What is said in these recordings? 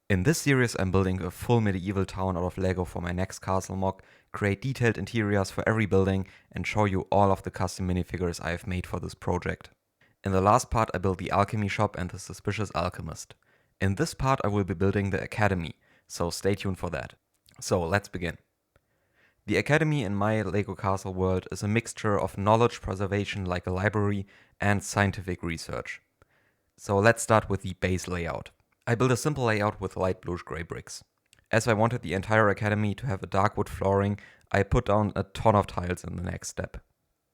In this series I'm building a full medieval town out of Lego for my next castle mock, create detailed interiors for every building, and show you all of the custom minifigures I have made for this project. In the last part I built the alchemy shop and the suspicious alchemist. In this part I will be building the academy, so stay tuned for that. So let's begin. The academy in my Lego castle world is a mixture of knowledge preservation like a library and scientific research. So let's start with the base layout. I built a simple layout with light bluish gray bricks. As I wanted the entire academy to have a dark wood flooring, I put down a ton of tiles in the next step.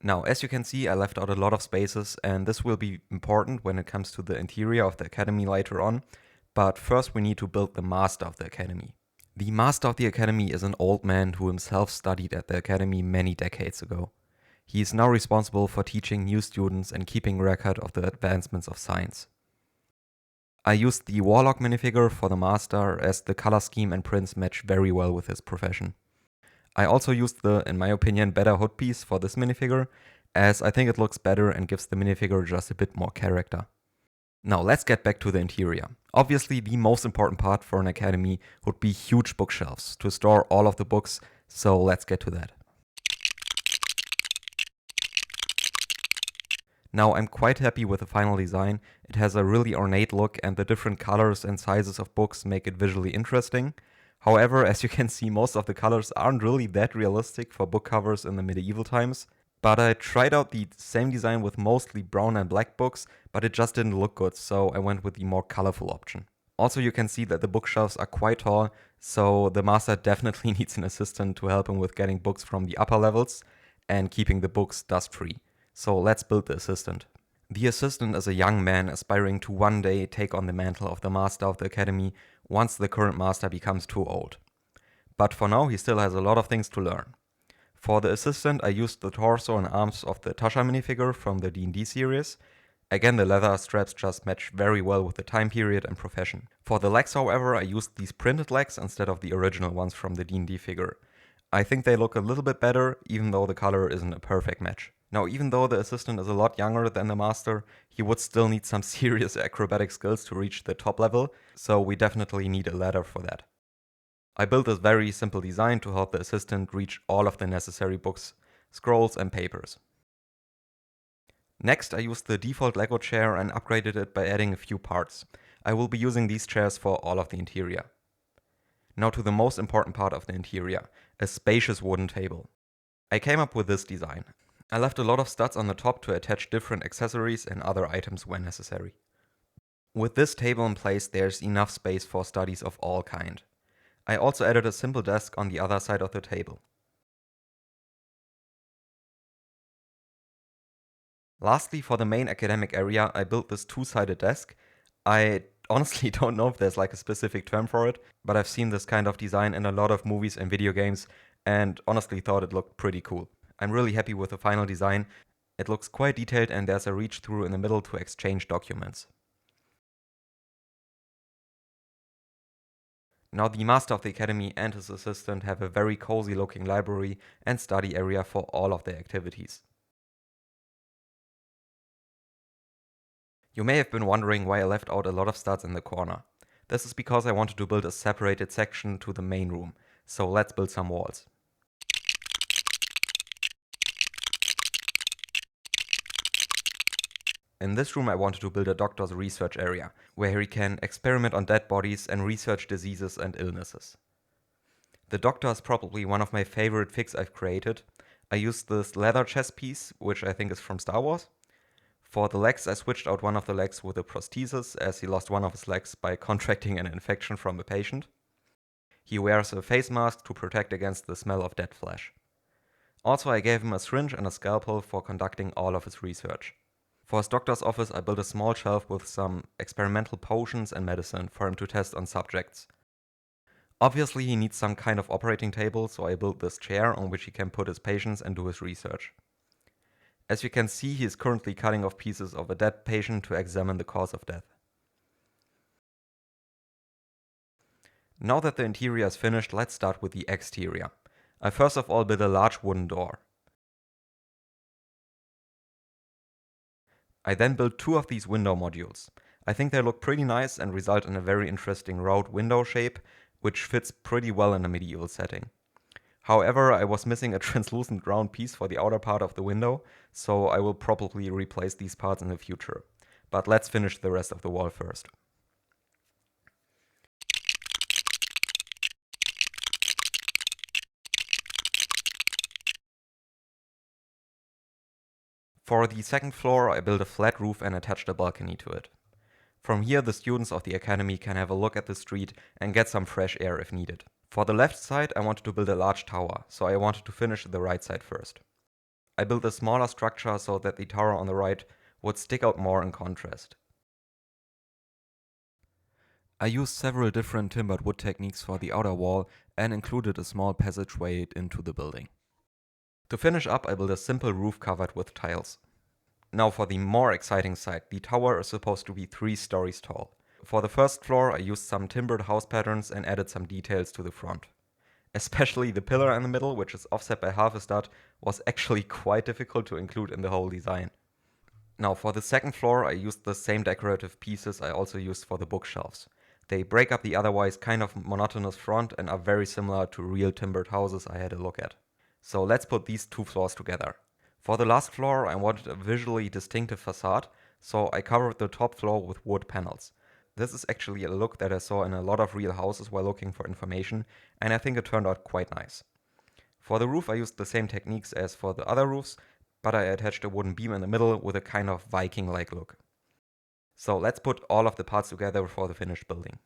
Now, as you can see, I left out a lot of spaces, and this will be important when it comes to the interior of the academy later on, but first we need to build the master of the academy. The master of the academy is an old man who himself studied at the academy many decades ago. He is now responsible for teaching new students and keeping record of the advancements of science. I used the warlock minifigure for the master as the color scheme and prints match very well with his profession. I also used the, in my opinion, better hood piece for this minifigure, as I think it looks better and gives the minifigure just a bit more character. Now let's get back to the interior. Obviously the most important part for an academy would be huge bookshelves to store all of the books, so let's get to that. Now I'm quite happy with the final design. It has a really ornate look and the different colors and sizes of books make it visually interesting. However, as you can see, most of the colors aren't really that realistic for book covers in the medieval times. But I tried out the same design with mostly brown and black books, but it just didn't look good, so I went with the more colorful option. Also, you can see that the bookshelves are quite tall, so the master definitely needs an assistant to help him with getting books from the upper levels and keeping the books dust-free. So let's build the assistant. The assistant is a young man aspiring to one day take on the mantle of the master of the academy once the current master becomes too old. But for now he still has a lot of things to learn. For the assistant I used the torso and arms of the Tasha minifigure from the D&D series. Again, the leather straps just match very well with the time period and profession. For the legs, however, I used these printed legs instead of the original ones from the D&D figure. I think they look a little bit better, even though the color isn't a perfect match. Now, even though the assistant is a lot younger than the master, he would still need some serious acrobatic skills to reach the top level, so we definitely need a ladder for that. I built this very simple design to help the assistant reach all of the necessary books, scrolls and papers. Next, I used the default Lego chair and upgraded it by adding a few parts. I will be using these chairs for all of the interior. Now to the most important part of the interior, a spacious wooden table. I came up with this design. I left a lot of studs on the top to attach different accessories and other items when necessary. With this table in place, there's enough space for studies of all kind. I also added a simple desk on the other side of the table. Lastly, for the main academic area, I built this two-sided desk. I honestly don't know if there's like a specific term for it, but I've seen this kind of design in a lot of movies and video games, and honestly thought it looked pretty cool. I'm really happy with the final design. It looks quite detailed and there's a reach through in the middle to exchange documents. Now the master of the academy and his assistant have a very cozy looking library and study area for all of their activities. You may have been wondering why I left out a lot of studs in the corner. This is because I wanted to build a separated section to the main room, so let's build some walls. In this room I wanted to build a doctor's research area, where he can experiment on dead bodies and research diseases and illnesses. The doctor is probably one of my favorite figs I've created. I used this leather chest piece, which I think is from Star Wars. For the legs I switched out one of the legs with a prosthesis, as he lost one of his legs by contracting an infection from a patient. He wears a face mask to protect against the smell of dead flesh. Also I gave him a syringe and a scalpel for conducting all of his research. For his doctor's office I built a small shelf with some experimental potions and medicine for him to test on subjects. Obviously he needs some kind of operating table, so I built this chair on which he can put his patients and do his research. As you can see, he is currently cutting off pieces of a dead patient to examine the cause of death. Now that the interior is finished, let's start with the exterior. I first of all built a large wooden door. I then built two of these window modules. I think they look pretty nice and result in a very interesting round window shape, which fits pretty well in a medieval setting. However, I was missing a translucent round piece for the outer part of the window, so I will probably replace these parts in the future. But let's finish the rest of the wall first. For the second floor, I built a flat roof and attached a balcony to it. From here, the students of the academy can have a look at the street and get some fresh air if needed. For the left side, I wanted to build a large tower, so I wanted to finish the right side first. I built a smaller structure so that the tower on the right would stick out more in contrast. I used several different timbered wood techniques for the outer wall and included a small passageway into the building. To finish up, I built a simple roof covered with tiles. Now for the more exciting side, the tower is supposed to be 3 stories tall. For the first floor, I used some timbered house patterns and added some details to the front. Especially the pillar in the middle, which is offset by half a stud, was actually quite difficult to include in the whole design. Now for the second floor, I used the same decorative pieces I also used for the bookshelves. They break up the otherwise kind of monotonous front and are very similar to real timbered houses I had a look at. So let's put these 2 floors together. For the last floor, I wanted a visually distinctive facade, so I covered the top floor with wood panels. This is actually a look that I saw in a lot of real houses while looking for information, and I think it turned out quite nice. For the roof, I used the same techniques as for the other roofs, but I attached a wooden beam in the middle with a kind of Viking-like look. So let's put all of the parts together for the finished building.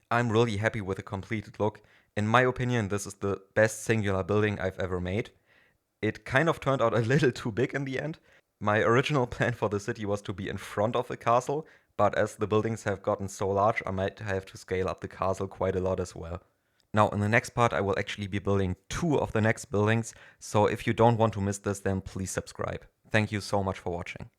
I'm really happy with the completed look. In my opinion, this is the best singular building I've ever made. It kind of turned out a little too big in the end. My original plan for the city was to be in front of the castle, but as the buildings have gotten so large, I might have to scale up the castle quite a lot as well. Now, in the next part, I will actually be building 2 of the next buildings, so if you don't want to miss this, then please subscribe. Thank you so much for watching.